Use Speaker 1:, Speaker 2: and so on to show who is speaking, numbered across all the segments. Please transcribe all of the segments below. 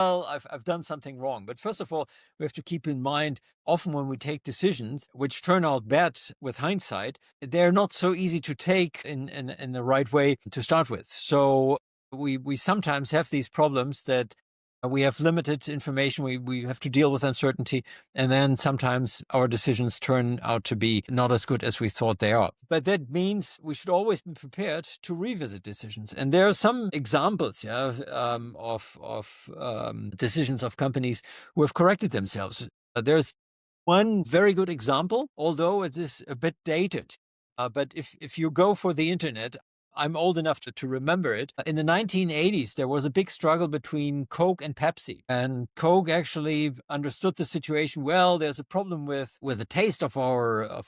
Speaker 1: well, I've done something wrong. But first of all, we have to keep in mind, often when we take decisions which turn out bad with hindsight, they're not so easy to take in the right way to start with. So we sometimes have these problems that we have limited information. We have to deal with uncertainty. And then sometimes our decisions turn out to be not as good as we thought they are. But that means we should always be prepared to revisit decisions. And there are some examples of decisions of companies who have corrected themselves. There's one very good example, although it is a bit dated. But if you go for the internet, I'm old enough to remember it. In the 1980s, there was a big struggle between Coke and Pepsi. And Coke actually understood the situation. Well, there's a problem with the taste of our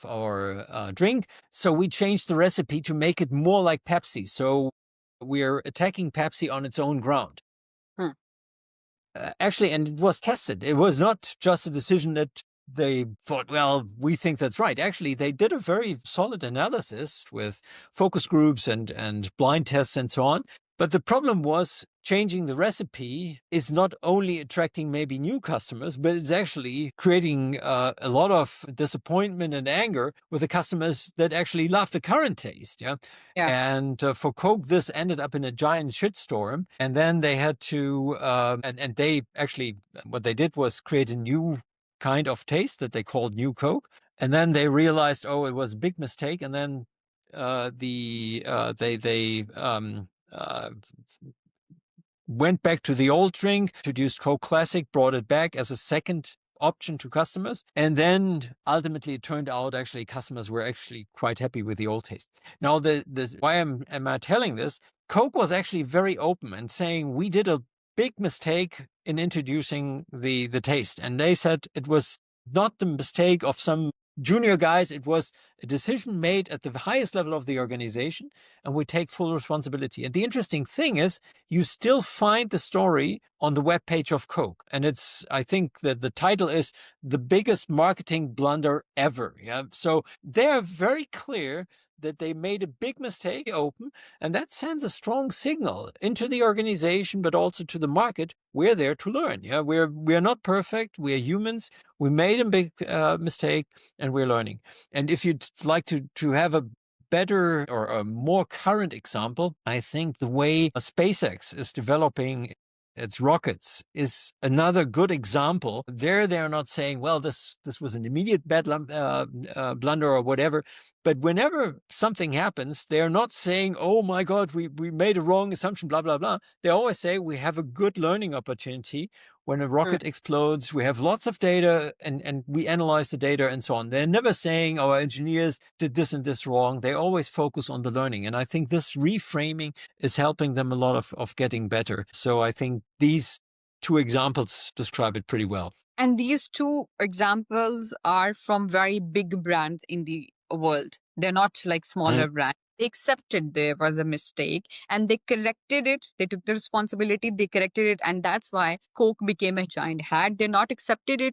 Speaker 1: drink. So we changed the recipe to make it more like Pepsi. So we're attacking Pepsi on its own ground. Actually, and it was tested. It was not just a decision that they thought, well, we think that's right. Actually, they did a very solid analysis with focus groups and blind tests and so on. But the problem was changing the recipe is not only attracting maybe new customers, but it's actually creating a lot of disappointment and anger with the customers that actually love the current taste. Yeah. And for Coke, this ended up in a giant shitstorm. And then they had to, and they actually, what they did was create a new kind of taste that they called New Coke. And then they realized, oh, it was a big mistake. And then they went back to the old drink, introduced Coke Classic, brought it back as a second option to customers. And then ultimately it turned out actually customers were actually quite happy with the old taste. Now, why am I telling this? Coke was actually very open and saying we did a big mistake in introducing the taste. And they said it was not the mistake of some junior guys. It was a decision made at the highest level of the organization, and we take full responsibility. And the interesting thing is you still find the story on the webpage of Coke. And I think that the title is The Biggest Marketing Blunder Ever. Yeah. So they're very clear that they made a big mistake open, and that sends a strong signal into the organization, but also to the market. We're there to learn. Yeah, we're not perfect. We're humans. We made a big mistake, and we're learning. And if you'd like to have a better or a more current example, I think the way SpaceX is developing its rockets is another good example. They're not saying, well, this was an immediate blunder or whatever. But whenever something happens, they're not saying, oh my God, we made a wrong assumption, blah, blah, blah. They always say we have a good learning opportunity. When a rocket explodes, we have lots of data and we analyze the data and so on. They're never saying our engineers did this and this wrong. They always focus on the learning. And I think this reframing is helping them a lot of getting better. So I think these two examples describe it pretty well.
Speaker 2: And these two examples are from very big brands in the world. They're not like smaller brands. They accepted there was a mistake and they corrected it. They took the responsibility, they corrected it. And that's why Coke became a giant. Had they not accepted it,